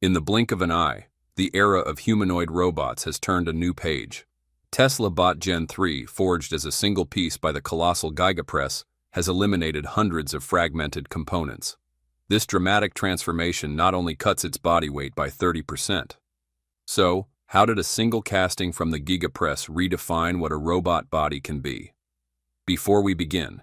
In the blink of an eye, the era of humanoid robots has turned a new page. Tesla Bot Gen 3, forged as a single piece by the colossal Giga Press, has eliminated hundreds of fragmented components. This dramatic transformation not only cuts its body weight by 30%. So, how did a single casting from the Giga Press redefine what a robot body can be? Before we begin,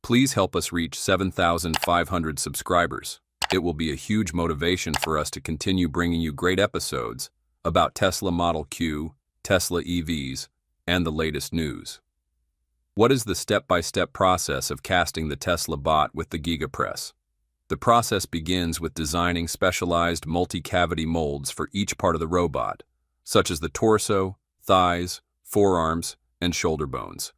please help us reach 7,500 subscribers. It will be a huge motivation for us to continue bringing you great episodes about Tesla Model Q, Tesla EVs, and the latest news. What is the step-by-step process of casting the Tesla bot with the Giga Press? The process begins with designing specialized multi-cavity molds for each part of the robot, such as the torso, thighs, forearms, and shoulder bones.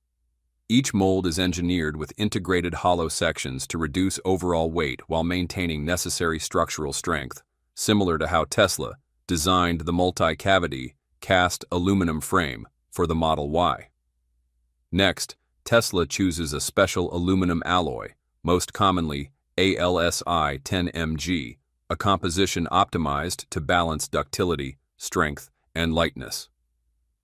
Each mold is engineered with integrated hollow sections to reduce overall weight while maintaining necessary structural strength, similar to how Tesla designed the multi-cavity cast aluminum frame for the Model Y. Next, Tesla chooses a special aluminum alloy, most commonly ALSI 10mg, a composition optimized to balance ductility, strength, and lightness.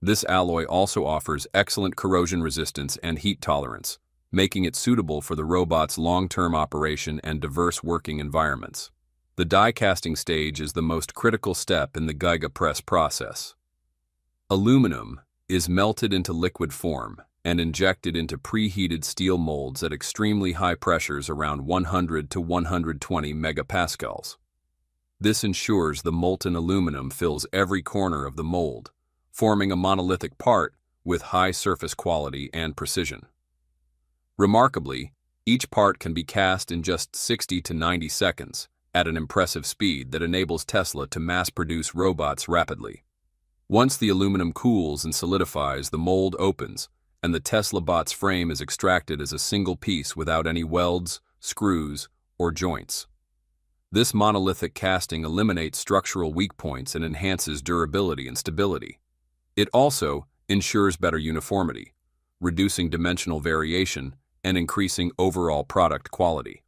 This alloy also offers excellent corrosion resistance and heat tolerance, making it suitable for the robot's long-term operation and diverse working environments. The die casting stage is the most critical step in the Giga Press process. Aluminum is melted into liquid form and injected into preheated steel molds at extremely high pressures around 100 to 120 megapascals. This ensures the molten aluminum fills every corner of the mold, forming a monolithic part with high surface quality and precision. Remarkably, each part can be cast in just 60 to 90 seconds at an impressive speed that enables Tesla to mass-produce robots rapidly. Once the aluminum cools and solidifies, the mold opens, and the Tesla bot's frame is extracted as a single piece without any welds, screws, or joints. This monolithic casting eliminates structural weak points and enhances durability and stability. It also ensures better uniformity, reducing dimensional variation and increasing overall product quality.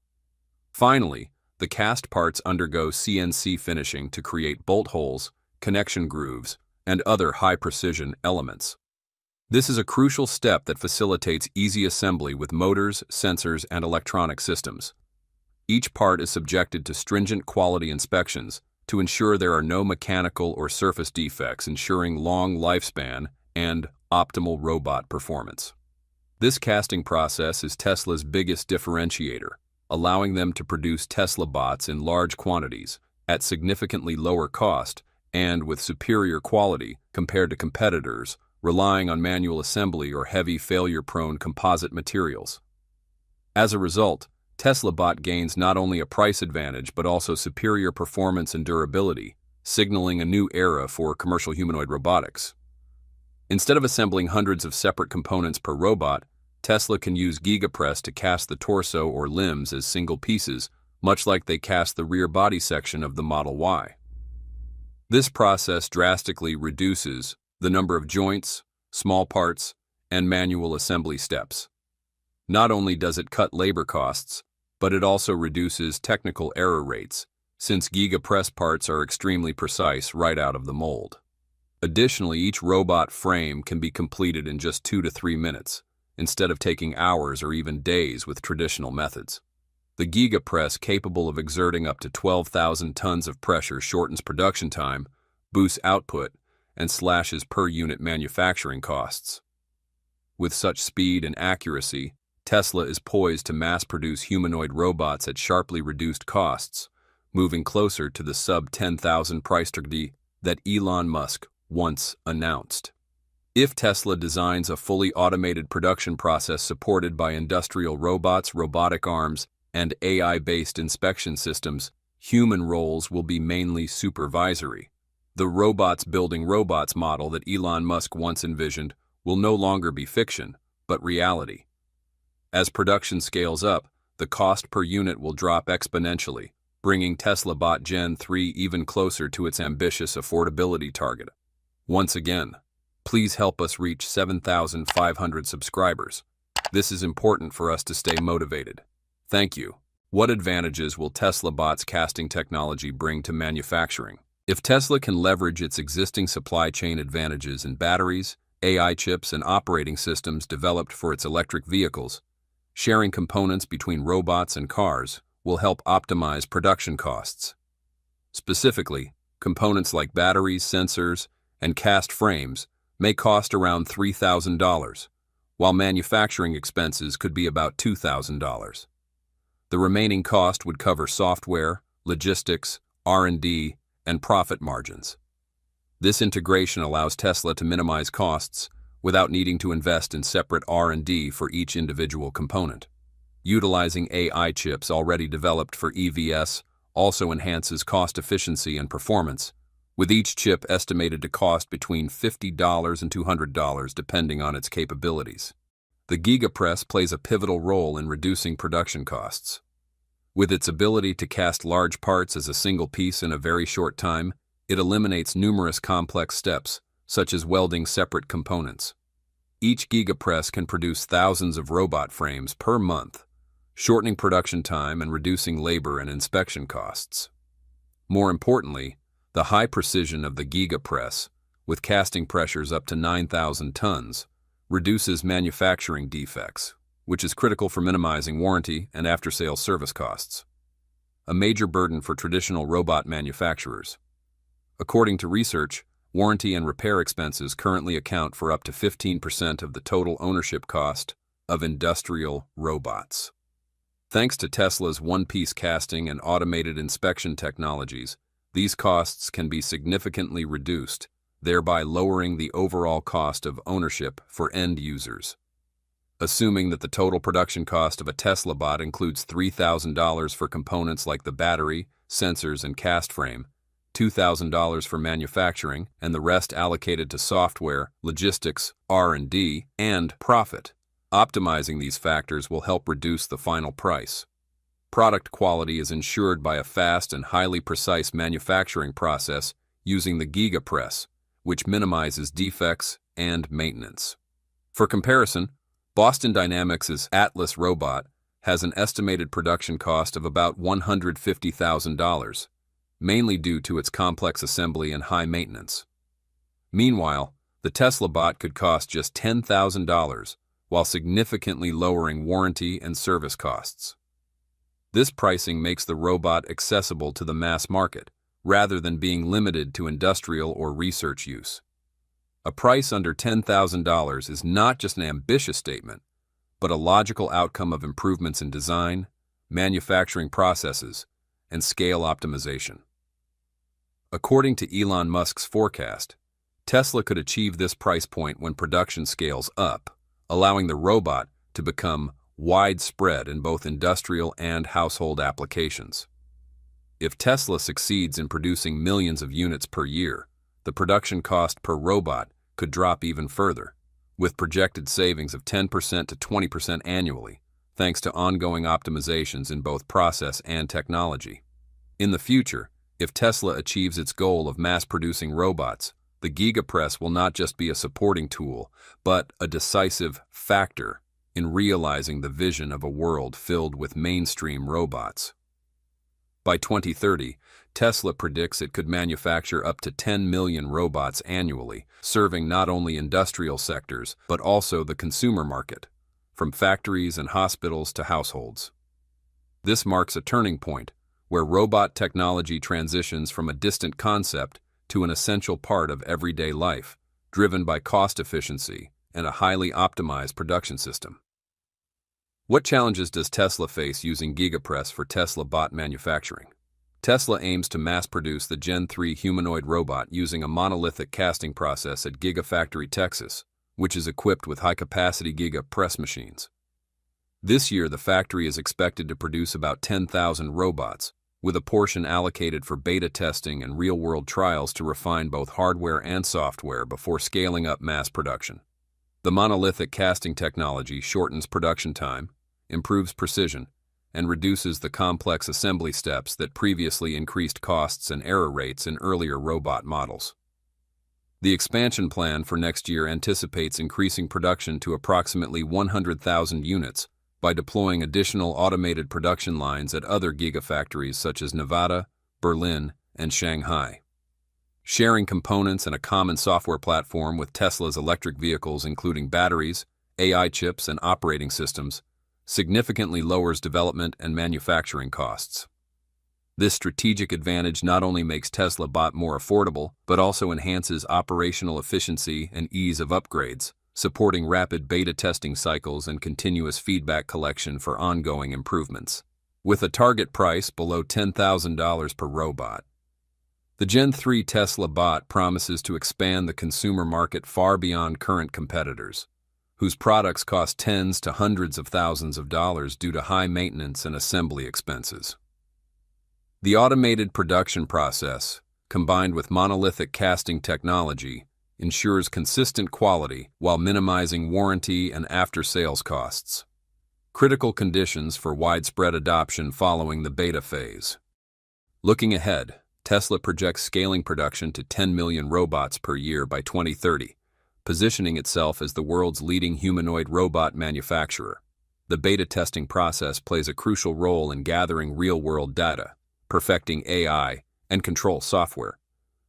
Finally, the cast parts undergo CNC finishing to create bolt holes, connection grooves, and other high-precision elements. This is a crucial step that facilitates easy assembly with motors, sensors, and electronic systems. Each part is subjected to stringent quality inspections to ensure there are no mechanical or surface defects, ensuring long lifespan and optimal robot performance. This casting process is Tesla's biggest differentiator, allowing them to produce Tesla bots in large quantities, at significantly lower cost, and with superior quality compared to competitors relying on manual assembly or heavy failure-prone composite materials. As a result, Tesla bot gains not only a price advantage but also superior performance and durability, signaling a new era for commercial humanoid robotics. Instead of assembling hundreds of separate components per robot, Tesla can use Giga Press to cast the torso or limbs as single pieces, much like they cast the rear body section of the Model Y. This process drastically reduces the number of joints, small parts, and manual assembly steps. Not only does it cut labor costs, but it also reduces technical error rates, since Giga Press parts are extremely precise right out of the mold. Additionally, each robot frame can be completed in just 2 to 3 minutes, instead of taking hours or even days with traditional methods. The Giga Press, capable of exerting up to 12,000 tons of pressure, shortens production time, boosts output, and slashes per-unit manufacturing costs. With such speed and accuracy, Tesla is poised to mass-produce humanoid robots at sharply reduced costs, moving closer to the sub-10,000 price tag that Elon Musk once announced. If Tesla designs a fully automated production process supported by industrial robots, robotic arms, and AI-based inspection systems, human roles will be mainly supervisory. The robots building robots model that Elon Musk once envisioned will no longer be fiction, but reality. As production scales up, the cost per unit will drop exponentially, bringing Tesla Bot Gen 3 even closer to its ambitious affordability target. Once again, please help us reach 7,500 subscribers. This is important for us to stay motivated. Thank you. What advantages will Tesla Bot's casting technology bring to manufacturing? If Tesla can leverage its existing supply chain advantages in batteries, AI chips, and operating systems developed for its electric vehicles, sharing components between robots and cars will help optimize production costs. Specifically, components like batteries, sensors, and cast frames may cost around $3,000, while manufacturing expenses could be about $2,000. The remaining cost would cover software, logistics, R&D, and profit margins. This integration allows Tesla to minimize costs without needing to invest in separate R&D for each individual component. Utilizing AI chips already developed for EVs also enhances cost efficiency and performance, with each chip estimated to cost between $50 and $200 depending on its capabilities. The Giga Press plays a pivotal role in reducing production costs. With its ability to cast large parts as a single piece in a very short time, it eliminates numerous complex steps, such as welding separate components. Each Giga Press can produce thousands of robot frames per month, shortening production time and reducing labor and inspection costs. More importantly, the high precision of the Giga Press, with casting pressures up to 9,000 tons, reduces manufacturing defects, which is critical for minimizing warranty and after-sales service costs. A major burden for traditional robot manufacturers. According to research, warranty and repair expenses currently account for up to 15% of the total ownership cost of industrial robots. Thanks to Tesla's one-piece casting and automated inspection technologies, these costs can be significantly reduced, thereby lowering the overall cost of ownership for end users. Assuming that the total production cost of a Tesla bot includes $3,000 for components like the battery, sensors, and cast frame, $2,000 for manufacturing, and the rest allocated to software, logistics, R&D, and profit. Optimizing these factors will help reduce the final price. Product quality is ensured by a fast and highly precise manufacturing process using the Giga Press, which minimizes defects and maintenance. For comparison, Boston Dynamics' Atlas robot has an estimated production cost of about $150,000, mainly due to its complex assembly and high maintenance. Meanwhile, the Tesla bot could cost just $10,000, while significantly lowering warranty and service costs. This pricing makes the robot accessible to the mass market, rather than being limited to industrial or research use. A price under $10,000 is not just an ambitious statement, but a logical outcome of improvements in design, manufacturing processes, and scale optimization. According to Elon Musk's forecast, Tesla could achieve this price point when production scales up, allowing the robot to become widespread in both industrial and household applications. If Tesla succeeds in producing millions of units per year, the production cost per robot could drop even further, with projected savings of 10% to 20% annually, thanks to ongoing optimizations in both process and technology. In the future, if Tesla achieves its goal of mass-producing robots, the Giga Press will not just be a supporting tool, but a decisive factor in realizing the vision of a world filled with mainstream robots. By 2030, Tesla predicts it could manufacture up to 10 million robots annually, serving not only industrial sectors, but also the consumer market, from factories and hospitals to households. This marks a turning point, where robot technology transitions from a distant concept to an essential part of everyday life, driven by cost efficiency and a highly optimized production system. What challenges does Tesla face using Giga Press for Tesla bot manufacturing? Tesla aims to mass-produce the Gen 3 humanoid robot using a monolithic casting process at Gigafactory, Texas, which is equipped with high-capacity Giga Press machines. This year, the factory is expected to produce about 10,000 robots, with a portion allocated for beta testing and real-world trials to refine both hardware and software before scaling up mass production. The monolithic casting technology shortens production time, improves precision, and reduces the complex assembly steps that previously increased costs and error rates in earlier robot models. The expansion plan for next year anticipates increasing production to approximately 100,000 units by deploying additional automated production lines at other gigafactories such as Nevada, Berlin, and Shanghai. sharing components and a common software platform with Tesla's electric vehicles, including batteries, AI chips, and operating systems, significantly lowers development and manufacturing costs. This strategic advantage not only makes Tesla Bot more affordable, but also enhances operational efficiency and ease of upgrades, supporting rapid beta testing cycles and continuous feedback collection for ongoing improvements. With a target price below $10,000 per robot, the Gen 3 Tesla Bot promises to expand the consumer market far beyond current competitors, whose products cost tens to hundreds of thousands of dollars due to high maintenance and assembly expenses. The automated production process, combined with monolithic casting technology, ensures consistent quality while minimizing warranty and after-sales costs. Critical conditions for widespread adoption following the beta phase. Looking ahead, Tesla projects scaling production to 10 million robots per year by 2030, positioning itself as the world's leading humanoid robot manufacturer. The beta testing process plays a crucial role in gathering real-world data, perfecting AI and control software,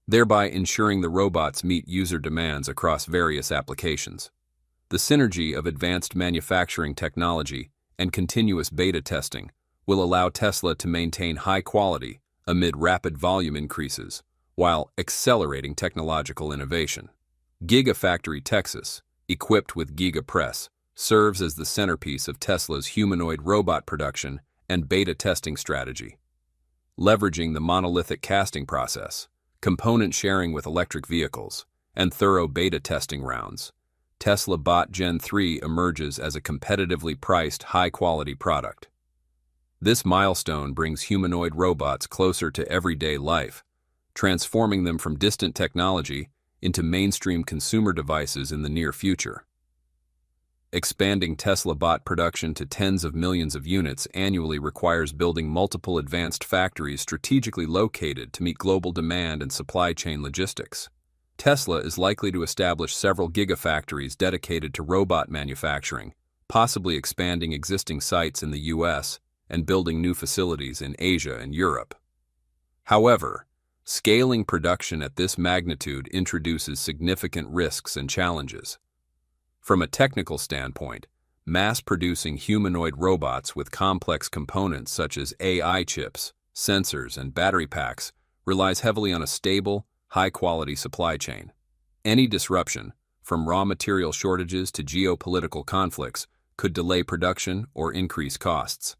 thereby ensuring the robots meet user demands across various applications. The synergy of advanced manufacturing technology and continuous beta testing will allow Tesla to maintain high quality amid rapid volume increases, while accelerating technological innovation. Gigafactory Texas, equipped with Giga Press, serves as the centerpiece of Tesla's humanoid robot production and beta testing strategy. Leveraging the monolithic casting process, component sharing with electric vehicles, and thorough beta testing rounds, Tesla Bot Gen 3 emerges as a competitively priced, high-quality product. This milestone brings humanoid robots closer to everyday life, transforming them from distant technology into mainstream consumer devices in the near future. Expanding Tesla Bot production to tens of millions of units annually requires building multiple advanced factories strategically located to meet global demand and supply chain logistics. Tesla is likely to establish several gigafactories dedicated to robot manufacturing, possibly expanding existing sites in the US and building new facilities in Asia and Europe. However, scaling production at this magnitude introduces significant risks and challenges. From a technical standpoint, mass-producing humanoid robots with complex components such as AI chips, sensors, and battery packs relies heavily on a stable, high-quality supply chain. Any disruption, from raw material shortages to geopolitical conflicts, could delay production or increase costs.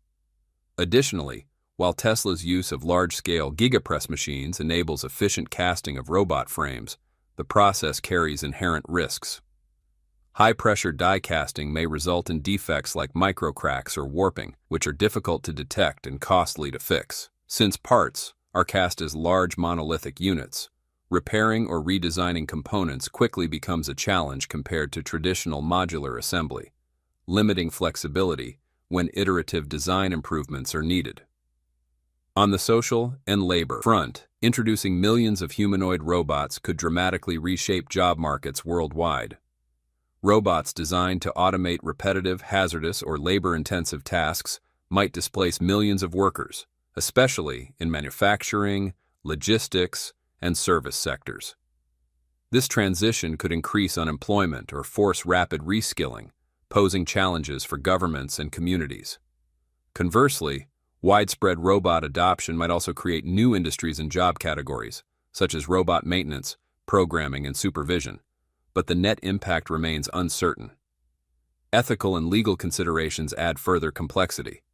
Additionally, while Tesla's use of large-scale Giga Press machines enables efficient casting of robot frames, the process carries inherent risks. High-pressure die casting may result in defects like microcracks or warping, which are difficult to detect and costly to fix. Since parts are cast as large monolithic units, repairing or redesigning components quickly becomes a challenge compared to traditional modular assembly, limiting flexibility when iterative design improvements are needed. On the social and labor front, introducing millions of humanoid robots could dramatically reshape job markets worldwide. Robots designed to automate repetitive, hazardous, or labor-intensive tasks might displace millions of workers, especially in manufacturing, logistics, and service sectors. This transition could increase unemployment or force rapid reskilling, posing challenges for governments and communities. Conversely, widespread robot adoption might also create new industries and job categories, such as robot maintenance, programming, and supervision, but the net impact remains uncertain. Ethical and legal considerations add further complexity.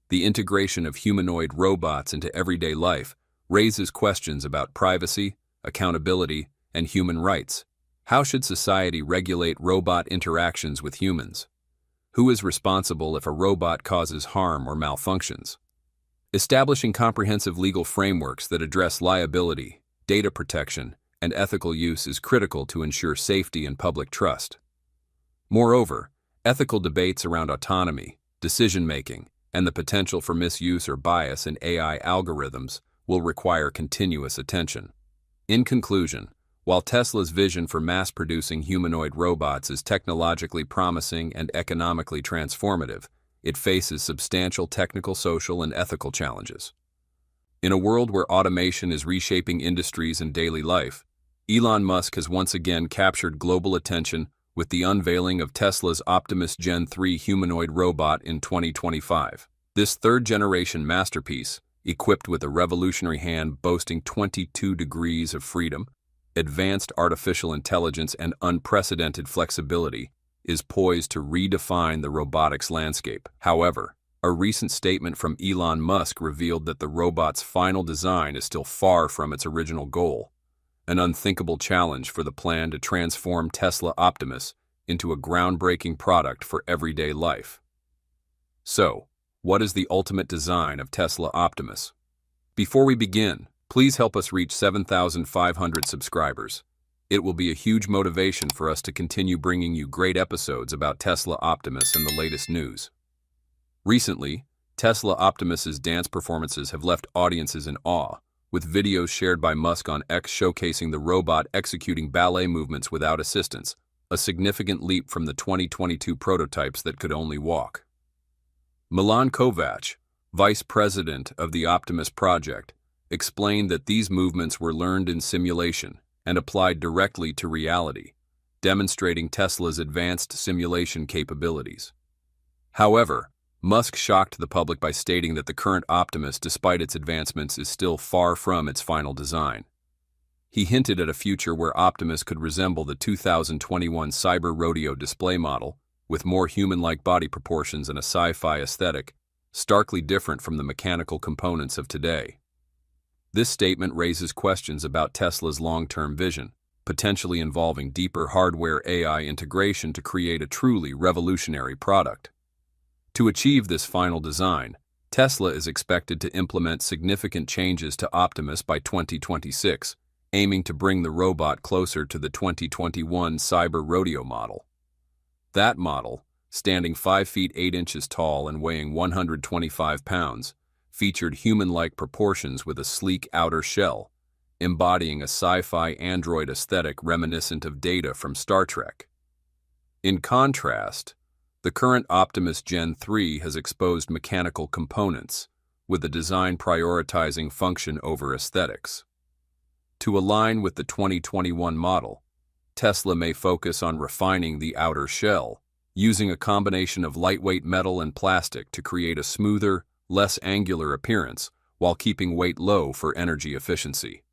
The integration of humanoid robots into everyday life raises questions about privacy, accountability, and human rights. How should society regulate robot interactions with humans? Who is responsible if a robot causes harm or malfunctions? Establishing comprehensive legal frameworks that address liability, data protection, and ethical use is critical to ensure safety and public trust. Moreover, ethical debates around autonomy, decision-making, and the potential for misuse or bias in AI algorithms will require continuous attention. In conclusion, while Tesla's vision for mass-producing humanoid robots is technologically promising and economically transformative, it faces substantial technical, social, and ethical challenges. In a world where automation is reshaping industries and daily life, Elon Musk has once again captured global attention with the unveiling of Tesla's Optimus Gen 3 humanoid robot in 2025. This third-generation masterpiece, equipped with a revolutionary hand boasting 22 degrees of freedom, advanced artificial intelligence, and unprecedented flexibility, is poised to redefine the robotics landscape. However, a recent statement from Elon Musk revealed that the robot's final design is still far from its original goal, an unthinkable challenge for the plan to transform Tesla Optimus into a groundbreaking product for everyday life. So, what is the ultimate design of Tesla Optimus? Before we begin, please help us reach 7,500 subscribers. It will be a huge motivation for us to continue bringing you great episodes about Tesla Optimus and the latest news. Recently, Tesla Optimus's dance performances have left audiences in awe, with videos shared by Musk on X showcasing the robot executing ballet movements without assistance, a significant leap from the 2022 prototypes that could only walk. Milan Kovac, vice president of the Optimus project, explained that these movements were learned in simulation and applied directly to reality, demonstrating Tesla's advanced simulation capabilities. However, Musk shocked the public by stating that the current Optimus, despite its advancements, is still far from its final design. He hinted at a future where Optimus could resemble the 2021 Cyber Rodeo display model, with more human-like body proportions and a sci-fi aesthetic, starkly different from the mechanical components of today. This statement raises questions about Tesla's long-term vision, potentially involving deeper hardware AI integration to create a truly revolutionary product. To achieve this final design, Tesla is expected to implement significant changes to Optimus by 2026, aiming to bring the robot closer to the 2021 Cyber Rodeo model. That model, standing 5 feet 8 inches tall and weighing 125 pounds, featured human-like proportions with a sleek outer shell, embodying a sci-fi android aesthetic reminiscent of Data from Star Trek. In contrast, the current Optimus Gen 3 has exposed mechanical components, with the design prioritizing function over aesthetics. To align with the 2021 model, Tesla may focus on refining the outer shell, using a combination of lightweight metal and plastic to create a smoother, less angular appearance while keeping weight low for energy efficiency.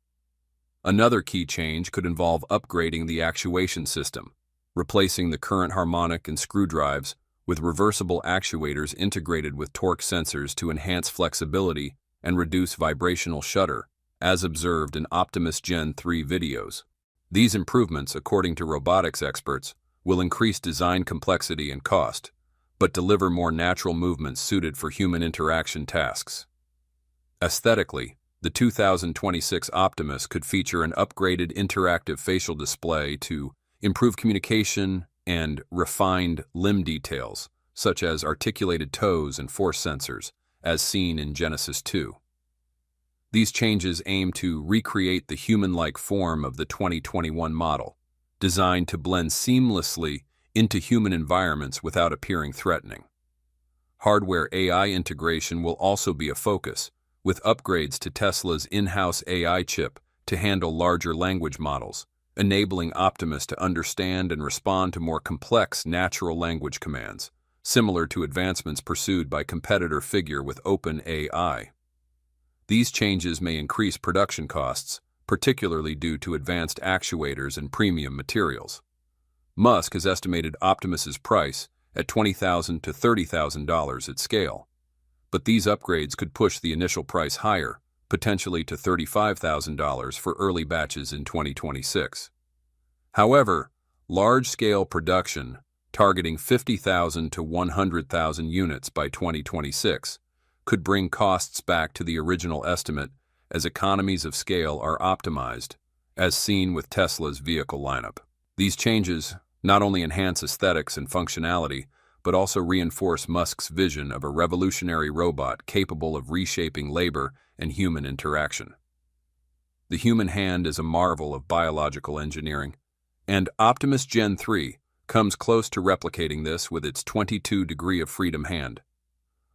Another key change could involve upgrading the actuation system, replacing the current harmonic and screw drives with reversible actuators integrated with torque sensors to enhance flexibility and reduce vibrational shudder, as observed in Optimus Gen 3 videos. These improvements, according to robotics experts, will increase design complexity and cost, but deliver more natural movements suited for human interaction tasks. Aesthetically, the 2026 Optimus could feature an upgraded interactive facial display to improve communication and refined limb details, such as articulated toes and force sensors, as seen in Genesis 2. These changes aim to recreate the human-like form of the 2021 model, designed to blend seamlessly into human environments without appearing threatening. Hardware AI integration will also be a focus, with upgrades to Tesla's in-house AI chip to handle larger language models, enabling Optimus to understand and respond to more complex natural language commands, similar to advancements pursued by competitor Figure with OpenAI. These changes may increase production costs, particularly due to advanced actuators and premium materials. Musk has estimated Optimus's price at $20,000 to $30,000 at scale, but these upgrades could push the initial price higher, potentially to $35,000 for early batches in 2026. However, large-scale production, targeting 50,000 to 100,000 units by 2026, could bring costs back to the original estimate as economies of scale are optimized, as seen with Tesla's vehicle lineup. These changes not only enhance aesthetics and functionality, but also reinforce Musk's vision of a revolutionary robot capable of reshaping labor and human interaction. The human hand is a marvel of biological engineering, and Optimus Gen 3 comes close to replicating this with its 22 degree of freedom hand.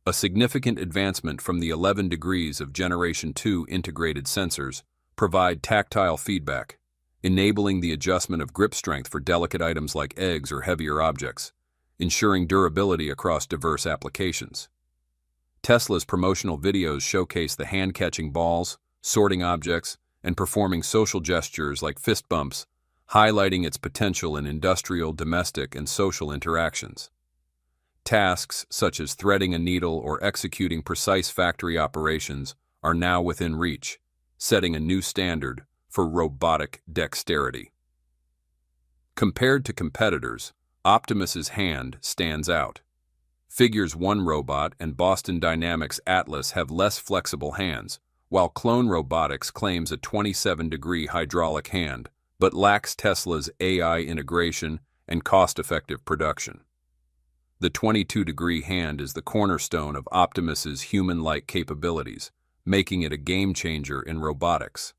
a significant advancement from the 11 degrees of Generation 2 integrated sensors, provide tactile feedback, enabling the adjustment of grip strength for delicate items like eggs or heavier objects, ensuring durability across diverse applications. Tesla's promotional videos showcase the hand-catching balls, sorting objects, and performing social gestures like fist bumps, highlighting its potential in industrial, domestic, and social interactions. Tasks such as threading a needle or executing precise factory operations are now within reach, setting a new standard for robotic dexterity. Compared to competitors, Optimus's hand stands out. Figure's One Robot and Boston Dynamics Atlas have less flexible hands, while Clone Robotics claims a 27-degree hydraulic hand, but lacks Tesla's AI integration and cost-effective production. The 22-degree hand is the cornerstone of Optimus's human-like capabilities, making it a game-changer in robotics.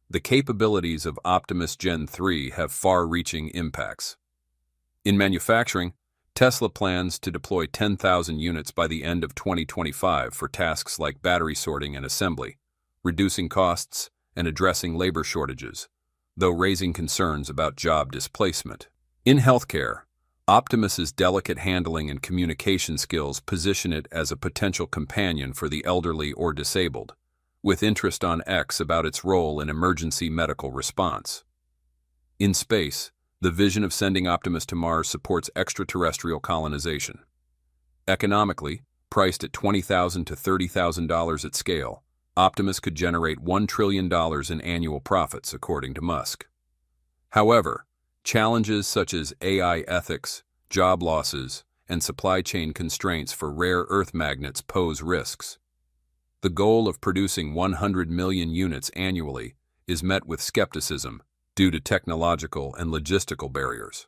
The capabilities of Optimus Gen 3 have far-reaching impacts. In manufacturing, Tesla plans to deploy 10,000 units by the end of 2025 for tasks like battery sorting and assembly, reducing costs and addressing labor shortages, though raising concerns about job displacement. In healthcare, Optimus's delicate handling and communication skills position it as a potential companion for the elderly or disabled, with interest on X about its role in emergency medical response. In space, the vision of sending Optimus to Mars supports extraterrestrial colonization. Economically, priced at $20,000 to $30,000 at scale, Optimus could generate $1 trillion in annual profits, according to Musk. However, challenges such as AI ethics, job losses, and supply chain constraints for rare earth magnets pose risks. The goal of producing 100 million units annually is met with skepticism due to technological and logistical barriers.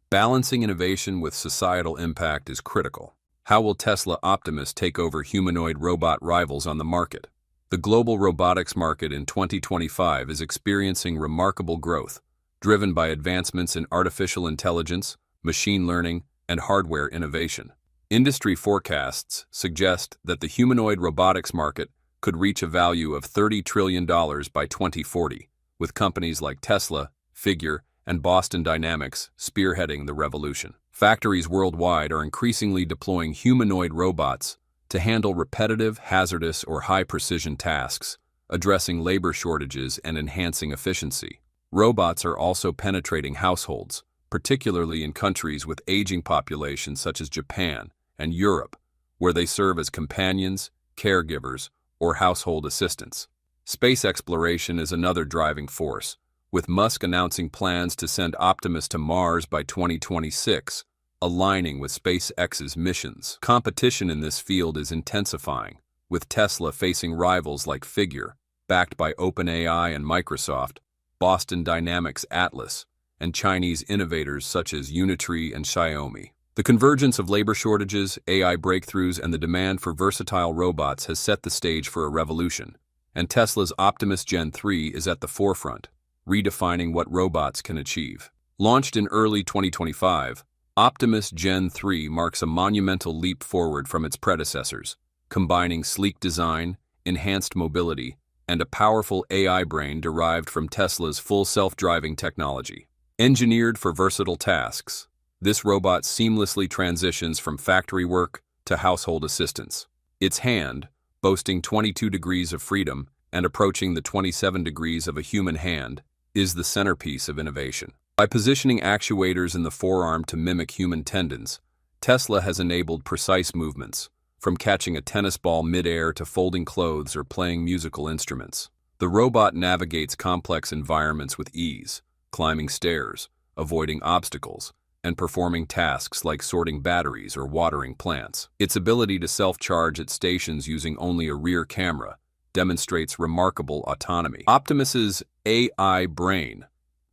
Balancing innovation with societal impact is critical. How will Tesla Optimus take over humanoid robot rivals on the market? The global robotics market in 2025 is experiencing remarkable growth, driven by advancements in artificial intelligence, machine learning, and hardware innovation. Industry forecasts suggest that the humanoid robotics market could reach a value of $30 trillion by 2040, with companies like Tesla, Figure, and Boston Dynamics spearheading the revolution. Factories worldwide are increasingly deploying humanoid robots to handle repetitive, hazardous, or high-precision tasks, addressing labor shortages and enhancing efficiency. Robots are also penetrating households, particularly in countries with aging populations such as Japan and Europe, where they serve as companions, caregivers, or household assistants. Space exploration is another driving force, with Musk announcing plans to send Optimus to Mars by 2026, aligning with SpaceX's missions. Competition in this field is intensifying, with Tesla facing rivals like Figure, backed by OpenAI and Microsoft, Boston Dynamics Atlas, and Chinese innovators such as Unitree and Xiaomi. The convergence of labor shortages, AI breakthroughs, and the demand for versatile robots has set the stage for a revolution, and Tesla's Optimus Gen 3 is at the forefront, redefining what robots can achieve. Launched in early 2025, Optimus Gen 3 marks a monumental leap forward from its predecessors, combining sleek design, enhanced mobility, and a powerful AI brain derived from Tesla's full self-driving technology. Engineered for versatile tasks, this robot seamlessly transitions from factory work to household assistance. Its hand, boasting 22 degrees of freedom and approaching the 27 degrees of a human hand, is the centerpiece of innovation. By positioning actuators in the forearm to mimic human tendons, Tesla has enabled precise movements, from catching a tennis ball mid-air to folding clothes or playing musical instruments. The robot navigates complex environments with ease, climbing stairs, avoiding obstacles, and performing tasks like sorting batteries or watering plants. Its ability to self-charge at stations using only a rear camera demonstrates remarkable autonomy. Optimus's AI brain,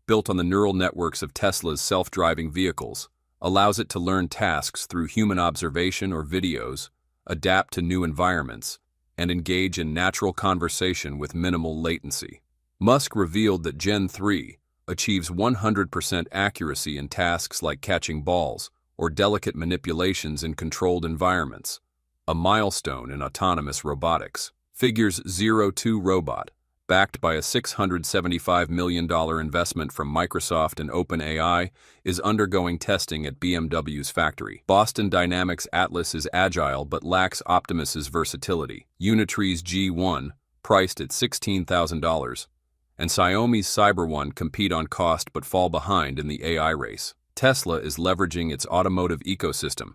built on the neural networks of Tesla's self-driving vehicles, allows it to learn tasks through human observation or videos, adapt to new environments, and engage in natural conversation with minimal latency. Musk revealed that Gen 3 achieves 100% accuracy in tasks like catching balls or delicate manipulations in controlled environments, a milestone in autonomous robotics. Figures 02 robot, backed by a $675 million investment from Microsoft and OpenAI, is undergoing testing at BMW's factory. Boston Dynamics Atlas is agile but lacks Optimus's versatility. Unitree's G1, priced at $16,000, and Xiaomi's Cyber One compete on cost but fall behind in the AI race. Tesla is leveraging its automotive ecosystem,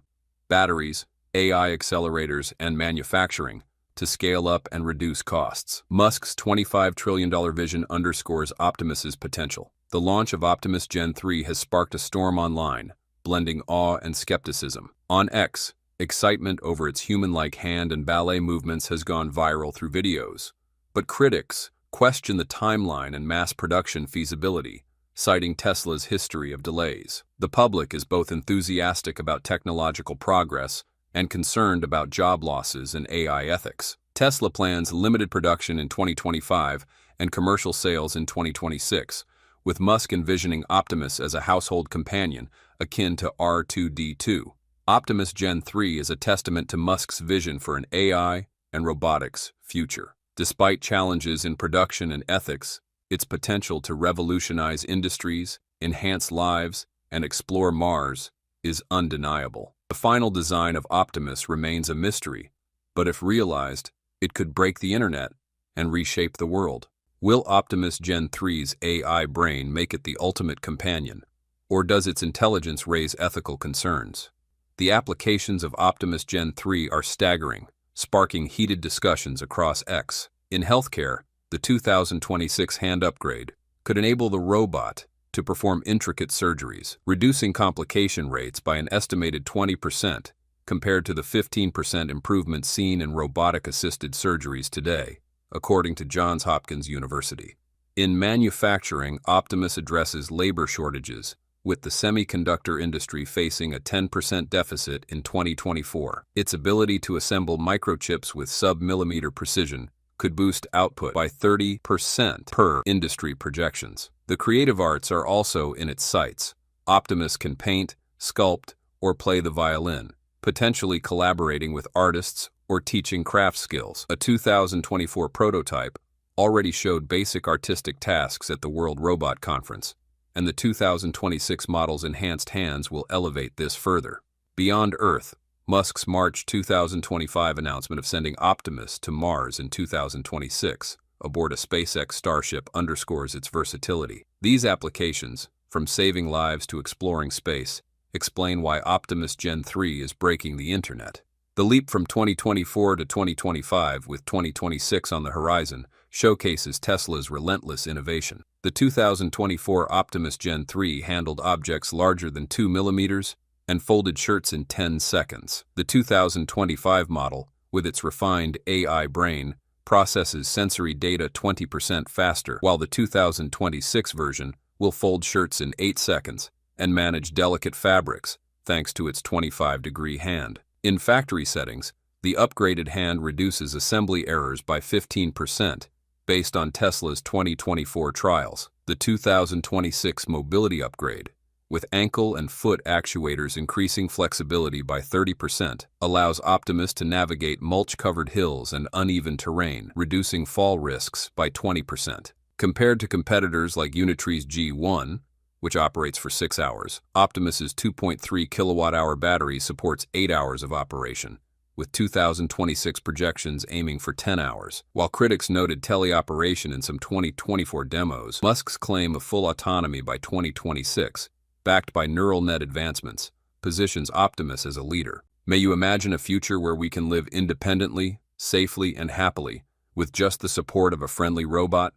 batteries, AI accelerators, and manufacturing to scale up and reduce costs. Musk's $25 trillion vision underscores Optimus's potential. The launch of Optimus Gen 3 has sparked a storm online, blending awe and skepticism. On X, excitement over its human-like hand and ballet movements has gone viral through videos. But critics question the timeline and mass production feasibility, citing Tesla's history of delays. The public is both enthusiastic about technological progress and concerned about job losses and AI ethics. Tesla plans limited production in 2025 and commercial sales in 2026, with Musk envisioning Optimus as a household companion akin to R2-D2. Optimus Gen 3 is a testament to Musk's vision for an AI and robotics future. Despite challenges in production and ethics, its potential to revolutionize industries, enhance lives, and explore Mars is undeniable. The final design of Optimus remains a mystery, but if realized, it could break the internet and reshape the world. Will Optimus Gen 3's AI brain make it the ultimate companion, or does its intelligence raise ethical concerns? The applications of Optimus Gen 3 are staggering, sparking heated discussions across X. In healthcare, the 2026 hand upgrade could enable the robot to perform intricate surgeries, reducing complication rates by an estimated 20% compared to the 15% improvement seen in robotic-assisted surgeries today, according to Johns Hopkins University. In manufacturing, Optimus addresses labor shortages, with the semiconductor industry facing a 10% deficit in 2024. Its ability to assemble microchips with sub-millimeter precision could boost output by 30% per industry projections. The creative arts are also in its sights. Optimus can paint, sculpt, or play the violin, potentially collaborating with artists or teaching craft skills. A 2024 prototype already showed basic artistic tasks at the World Robot Conference, and the 2026 model's enhanced hands will elevate this further. Beyond Earth, Musk's March 2025 announcement of sending Optimus to Mars in 2026 aboard a SpaceX Starship underscores its versatility. These applications, from saving lives to exploring space, explain why Optimus Gen 3 is breaking the internet. The leap from 2024 to 2025, with 2026 on the horizon, showcases Tesla's relentless innovation. The 2024 Optimus Gen 3 handled objects larger than 2 millimeters and folded shirts in 10 seconds. The 2025 model, with its refined AI brain, processes sensory data 20% faster, while the 2026 version will fold shirts in 8 seconds and manage delicate fabrics thanks to its 25-degree hand. In factory settings, the upgraded hand reduces assembly errors by 15% based on Tesla's 2024 trials. The 2026 mobility upgrade, with ankle and foot actuators increasing flexibility by 30%, allows Optimus to navigate mulch-covered hills and uneven terrain, reducing fall risks by 20%. Compared to competitors like Unitree's G1, which operates for 6 hours, Optimus's 2.3 kilowatt-hour battery supports 8 hours of operation, with 2026 projections aiming for 10 hours. While critics noted teleoperation in some 2024 demos, Musk's claim of full autonomy by 2026, backed by neural net advancements, positions Optimus as a leader. May you imagine a future where we can live independently, safely, and happily, with just the support of a friendly robot?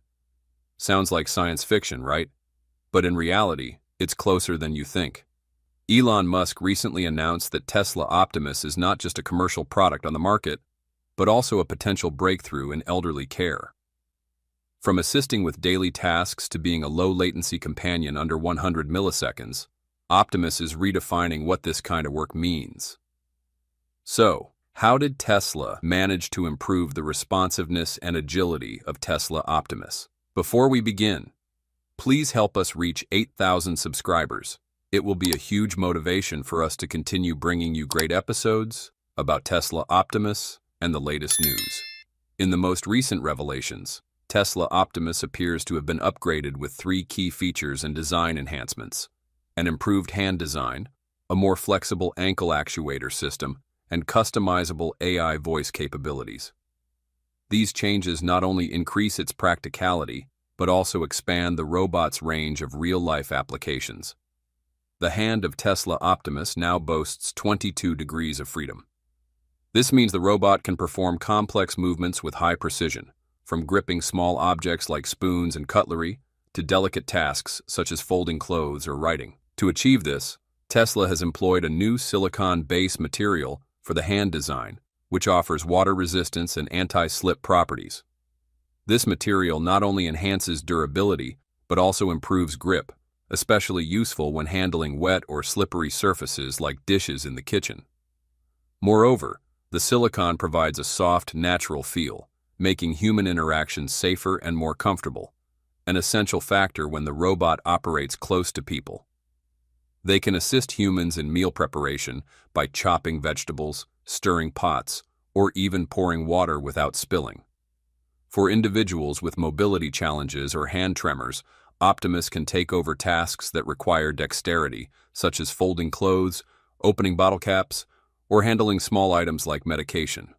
Sounds like science fiction, right? But in reality, it's closer than you think. Elon Musk recently announced that Tesla Optimus is not just a commercial product on the market, but also a potential breakthrough in elderly care. From assisting with daily tasks to being a low-latency companion under 100 milliseconds, Optimus is redefining what this kind of work means. So, how did Tesla manage to improve the responsiveness and agility of Tesla Optimus? Before we begin, please help us reach 8,000 subscribers. It will be a huge motivation for us to continue bringing you great episodes about Tesla Optimus and the latest news. In the most recent revelations, Tesla Optimus appears to have been upgraded with 3 key features and design enhancements: an improved hand design, a more flexible ankle actuator system, and customizable AI voice capabilities. These changes not only increase its practicality, but also expand the robot's range of real-life applications. The hand of Tesla Optimus now boasts 22 degrees of freedom. This means the robot can perform complex movements with high precision, from gripping small objects like spoons and cutlery to delicate tasks such as folding clothes or writing. To achieve this, Tesla has employed a new silicon base material for the hand design, which offers water resistance and anti-slip properties. This material not only enhances durability, but also improves grip, especially useful when handling wet or slippery surfaces like dishes in the kitchen. Moreover, the silicon provides a soft, natural feel, making human interactions safer and more comfortable, an essential factor when the robot operates close to people. They can assist humans in meal preparation by chopping vegetables, stirring pots, or even pouring water without spilling. For individuals with mobility challenges or hand tremors, Optimus can take over tasks that require dexterity, such as folding clothes, opening bottle caps, or handling small items like medication.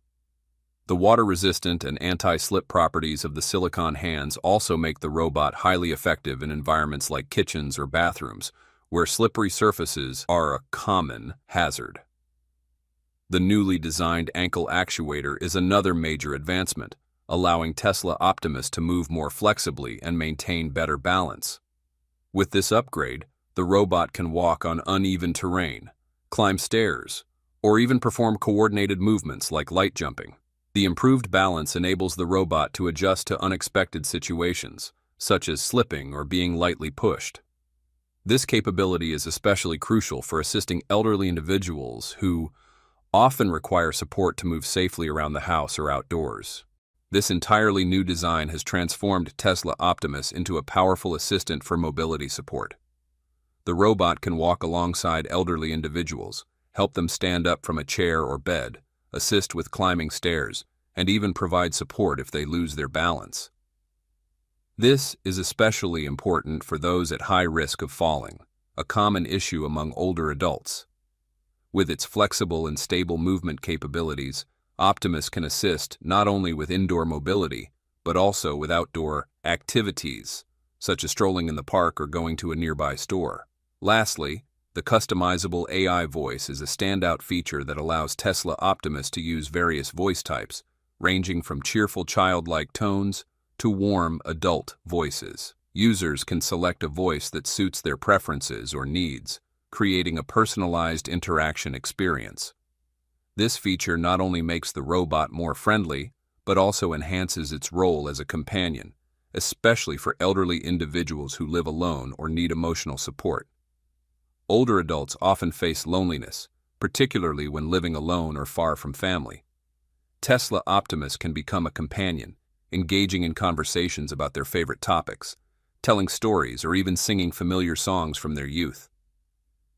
The water-resistant and anti-slip properties of the silicon hands also make the robot highly effective in environments like kitchens or bathrooms, where slippery surfaces are a common hazard. The newly designed ankle actuator is another major advancement, allowing Tesla Optimus to move more flexibly and maintain better balance. With this upgrade, the robot can walk on uneven terrain, climb stairs, or even perform coordinated movements like light jumping. The improved balance enables the robot to adjust to unexpected situations, such as slipping or being lightly pushed. This capability is especially crucial for assisting elderly individuals who often require support to move safely around the house or outdoors. This entirely new design has transformed Tesla Optimus into a powerful assistant for mobility support. The robot can walk alongside elderly individuals, help them stand up from a chair or bed, assist with climbing stairs, and even provide support if they lose their balance. This is especially important for those at high risk of falling, a common issue among older adults. With its flexible and stable movement capabilities, Optimus can assist not only with indoor mobility, but also with outdoor activities, such as strolling in the park or going to a nearby store. Lastly, the customizable AI voice is a standout feature that allows Tesla Optimus to use various voice types, ranging from cheerful childlike tones to warm adult voices. Users can select a voice that suits their preferences or needs, creating a personalized interaction experience. This feature not only makes the robot more friendly, but also enhances its role as a companion, especially for elderly individuals who live alone or need emotional support. Older adults often face loneliness, particularly when living alone or far from family. Tesla Optimus can become a companion, engaging in conversations about their favorite topics, telling stories, or even singing familiar songs from their youth.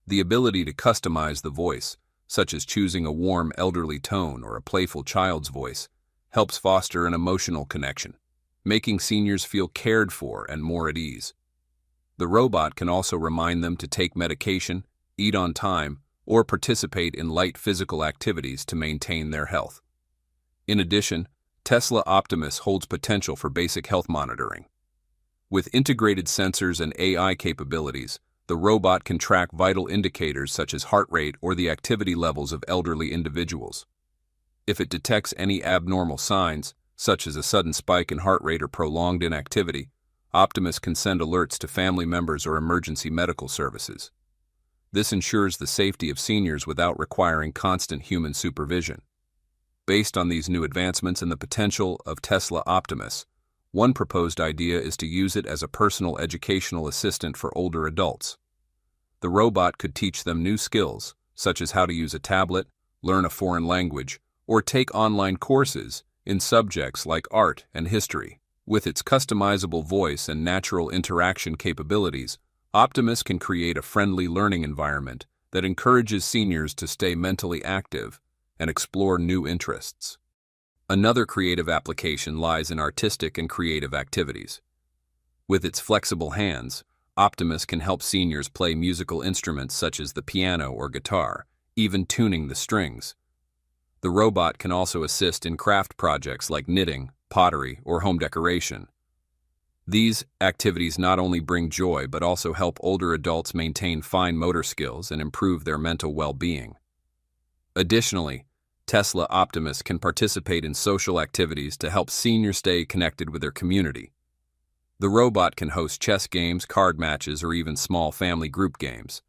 The ability to customize the voice, such as choosing a warm elderly tone or a playful child's voice, helps foster an emotional connection, making seniors feel cared for and more at ease. The robot can also remind them to take medication, eat on time, or participate in light physical activities to maintain their health. In addition, Tesla Optimus holds potential for basic health monitoring. With integrated sensors and AI capabilities, the robot can track vital indicators such as heart rate or the activity levels of elderly individuals. If it detects any abnormal signs, such as a sudden spike in heart rate or prolonged inactivity, Optimus can send alerts to family members or emergency medical services. This ensures the safety of seniors without requiring constant human supervision. Based on these new advancements and the potential of Tesla Optimus, one proposed idea is to use it as a personal educational assistant for older adults. The robot could teach them new skills, such as how to use a tablet, learn a foreign language, or take online courses in subjects like art and history. With its customizable voice and natural interaction capabilities, Optimus can create a friendly learning environment that encourages seniors to stay mentally active and explore new interests. Another creative application lies in artistic and creative activities. With its flexible hands, Optimus can help seniors play musical instruments such as the piano or guitar, even tuning the strings. The robot can also assist in craft projects like knitting, pottery, or home decoration. These activities not only bring joy but also help older adults maintain fine motor skills and improve their mental well-being. Additionally, Tesla Optimus can participate in social activities to help seniors stay connected with their community. The robot can host chess games, card matches, or even small family group games.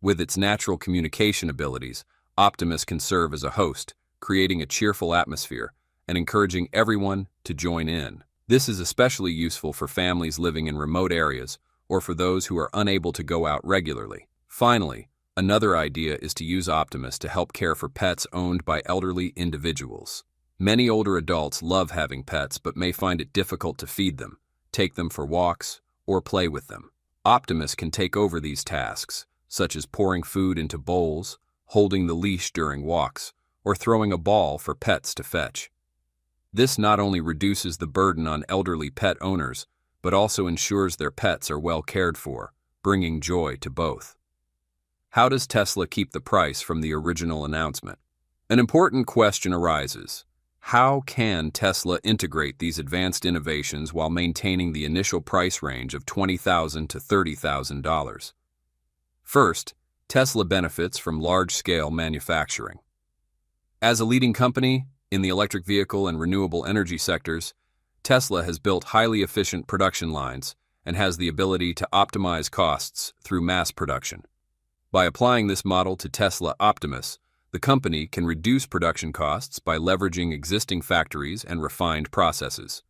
With its natural communication abilities, Optimus can serve as a host, creating a cheerful atmosphere and encouraging everyone to join in. This is especially useful for families living in remote areas or for those who are unable to go out regularly. Finally, another idea is to use Optimus to help care for pets owned by elderly individuals. Many older adults love having pets but may find it difficult to feed them, take them for walks, or play with them. Optimus can take over these tasks, such as pouring food into bowls, holding the leash during walks, or throwing a ball for pets to fetch. This not only reduces the burden on elderly pet owners, but also ensures their pets are well cared for, bringing joy to both. How does Tesla keep the price from the original announcement? An important question arises. How can Tesla integrate these advanced innovations while maintaining the initial price range of $20,000 to $30,000? First, Tesla benefits from large-scale manufacturing. As a leading company in the electric vehicle and renewable energy sectors, Tesla has built highly efficient production lines and has the ability to optimize costs through mass production. By applying this model to Tesla Optimus, the company can reduce production costs by leveraging existing factories and refined processes.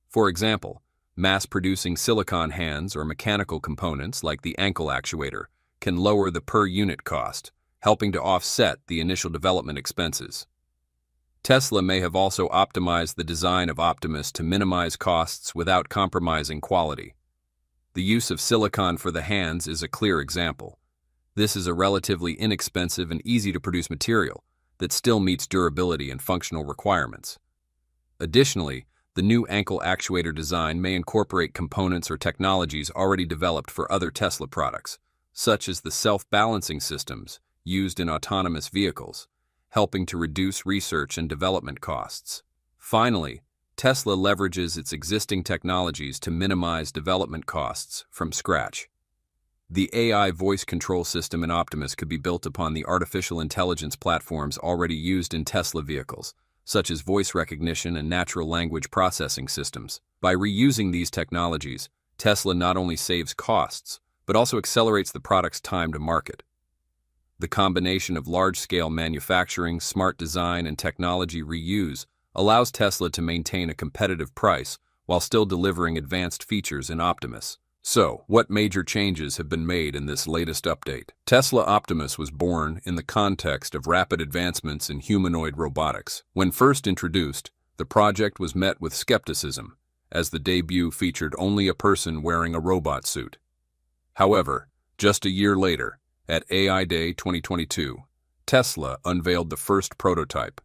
For example, mass-producing silicon hands or mechanical components like the ankle actuator can lower the per-unit cost, helping to offset the initial development expenses. Tesla may have also optimized the design of Optimus to minimize costs without compromising quality. The use of silicon for the hands is a clear example. This is a relatively inexpensive and easy-to-produce material that still meets durability and functional requirements. Additionally, the new ankle actuator design may incorporate components or technologies already developed for other Tesla products, such as the self-balancing systems used in autonomous vehicles, helping to reduce research and development costs. Finally, Tesla leverages its existing technologies to minimize development costs from scratch. The AI voice control system in Optimus could be built upon the artificial intelligence platforms already used in Tesla vehicles, such as voice recognition and natural language processing systems. By reusing these technologies, Tesla not only saves costs, but also accelerates the product's time to market. The combination of large-scale manufacturing, smart design, and technology reuse allows Tesla to maintain a competitive price while still delivering advanced features in Optimus. So, what major changes have been made in this latest update? Tesla Optimus was born in the context of rapid advancements in humanoid robotics. When first introduced, the project was met with skepticism, as the debut featured only a person wearing a robot suit. However, just a year later, at AI Day 2022, Tesla unveiled the first prototype,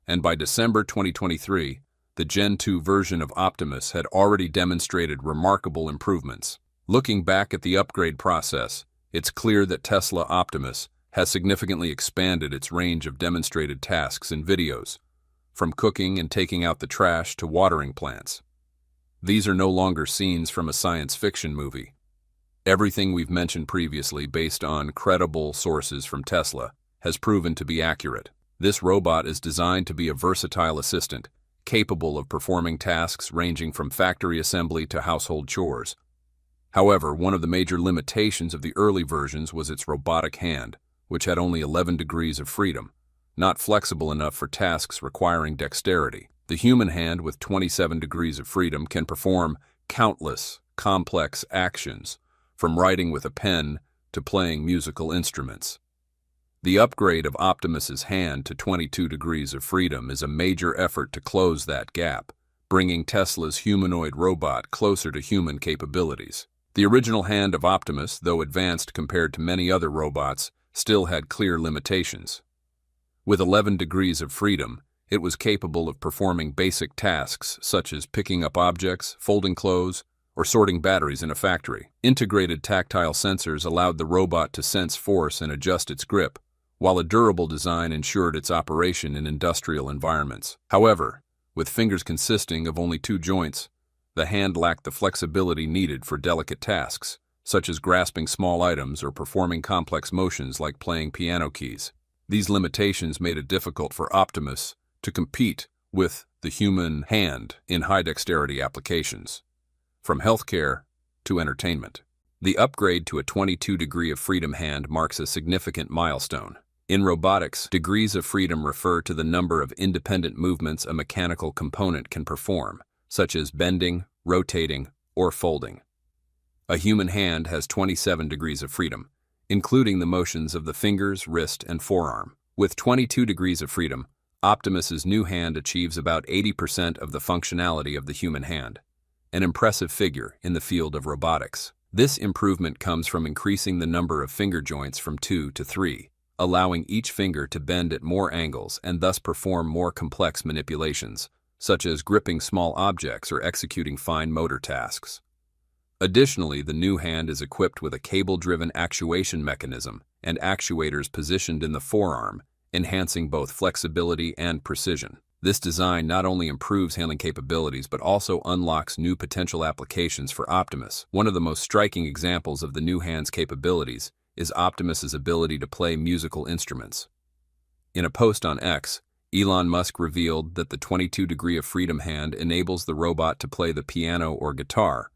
and by December 2023, the Gen 2 version of Optimus had already demonstrated remarkable improvements. Looking back at the upgrade process, it's clear that Tesla Optimus has significantly expanded its range of demonstrated tasks in videos, from cooking and taking out the trash to watering plants. These are no longer scenes from a science fiction movie. Everything we've mentioned previously, based on credible sources from Tesla, has proven to be accurate. This robot is designed to be a versatile assistant, capable of performing tasks ranging from factory assembly to household chores. However, one of the major limitations of the early versions was its robotic hand, which had only 11 degrees of freedom, not flexible enough for tasks requiring dexterity. The human hand with 27 degrees of freedom can perform countless, complex actions, from writing with a pen to playing musical instruments. The upgrade of Optimus's hand to 22 degrees of freedom is a major effort to close that gap, bringing Tesla's humanoid robot closer to human capabilities. The original hand of Optimus, though advanced compared to many other robots, still had clear limitations. With 11 degrees of freedom, it was capable of performing basic tasks such as picking up objects, folding clothes, or sorting batteries in a factory. Integrated tactile sensors allowed the robot to sense force and adjust its grip, while a durable design ensured its operation in industrial environments. However, with fingers consisting of only 2 joints, the hand lacked the flexibility needed for delicate tasks, such as grasping small items or performing complex motions like playing piano keys. These limitations made it difficult for Optimus to compete with the human hand in high-dexterity applications, from healthcare to entertainment. The upgrade to a 22 degree of freedom hand marks a significant milestone. In robotics, degrees of freedom refer to the number of independent movements a mechanical component can perform, such as bending, rotating, or folding. A human hand has 27 degrees of freedom, including the motions of the fingers, wrist, and forearm. With 22 degrees of freedom, Optimus's new hand achieves about 80% of the functionality of the human hand, an impressive figure in the field of robotics. This improvement comes from increasing the number of finger joints from 2 to 3, allowing each finger to bend at more angles and thus perform more complex manipulations, such as gripping small objects or executing fine motor tasks. Additionally, the new hand is equipped with a cable-driven actuation mechanism and actuators positioned in the forearm, enhancing both flexibility and precision. This design not only improves handling capabilities but also unlocks new potential applications for Optimus. One of the most striking examples of the new hand's capabilities is Optimus's ability to play musical instruments. In a post on X, Elon Musk revealed that the 22 degree of freedom hand enables the robot to play the piano or guitar,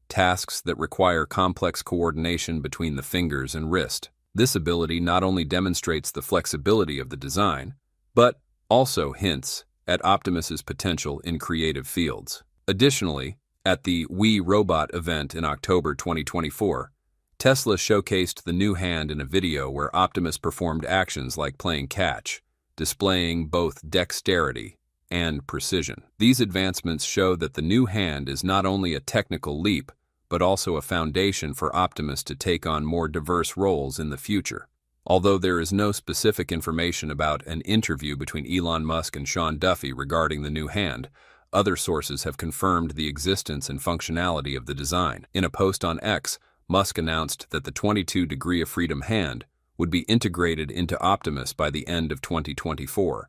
tasks that require complex coordination between the fingers and wrist. This ability not only demonstrates the flexibility of the design, but also hints at Optimus's potential in creative fields. Additionally, at the We Robot event in October 2024, Tesla showcased the new hand in a video where Optimus performed actions like playing catch, displaying both dexterity and precision. These advancements show that the new hand is not only a technical leap, but also a foundation for Optimus to take on more diverse roles in the future. Although there is no specific information about an interview between Elon Musk and Sean Duffy regarding the new hand, other sources have confirmed the existence and functionality of the design. In a post on X, Musk announced that the 22 degree of freedom hand would be integrated into Optimus by the end of 2024,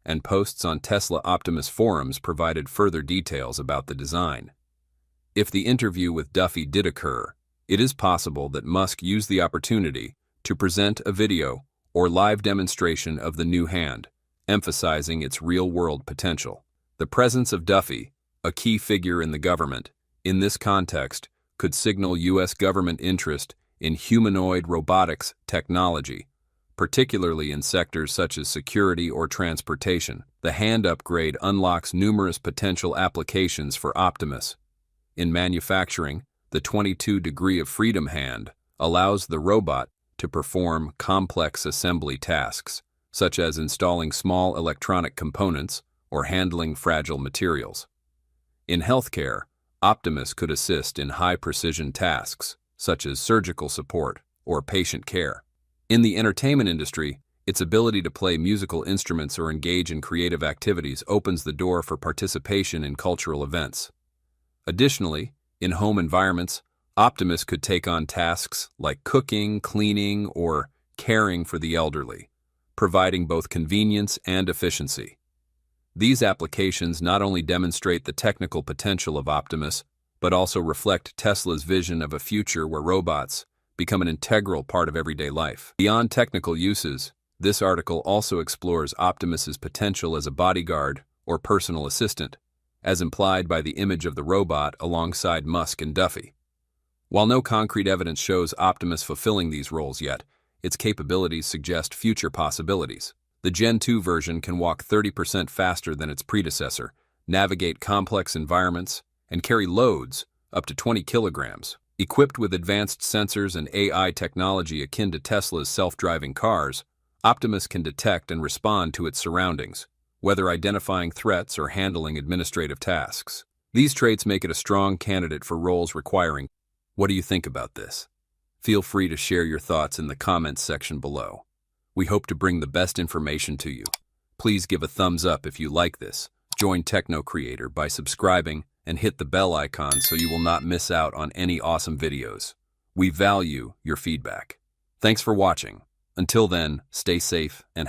and posts on Tesla Optimus forums provided further details about the design. If the interview with Duffy did occur, it is possible that Musk used the opportunity to present a video or live demonstration of the new hand, emphasizing its real-world potential. The presence of Duffy, a key figure in the government, in this context could signal U.S. government interest in humanoid robotics technology, particularly in sectors such as security or transportation. The hand upgrade unlocks numerous potential applications for Optimus. In manufacturing, the 22 degree of freedom hand allows the robot to perform complex assembly tasks, such as installing small electronic components or handling fragile materials. In healthcare, Optimus could assist in high-precision tasks, such as surgical support or patient care. In the entertainment industry, its ability to play musical instruments or engage in creative activities opens the door for participation in cultural events. Additionally, in home environments, Optimus could take on tasks like cooking, cleaning, or caring for the elderly, providing both convenience and efficiency. These applications not only demonstrate the technical potential of Optimus, but also reflect Tesla's vision of a future where robots become an integral part of everyday life. Beyond technical uses, this article also explores Optimus's potential as a bodyguard or personal assistant, as implied by the image of the robot alongside Musk and Duffy. While no concrete evidence shows Optimus fulfilling these roles yet, its capabilities suggest future possibilities. The Gen 2 version can walk 30% faster than its predecessor, navigate complex environments, and carry loads up to 20 kilograms. Equipped with advanced sensors and AI technology akin to Tesla's self-driving cars, Optimus can detect and respond to its surroundings, whether identifying threats or handling administrative tasks. These traits make it a strong candidate for roles requiring. What do you think about this? Feel free to share your thoughts in the comments section below. We hope to bring the best information to you. Please give a thumbs up if you like this. Join Techno Creator by subscribing and hit the bell icon so you will not miss out on any awesome videos. We value your feedback. Thanks for watching. Until then, stay safe and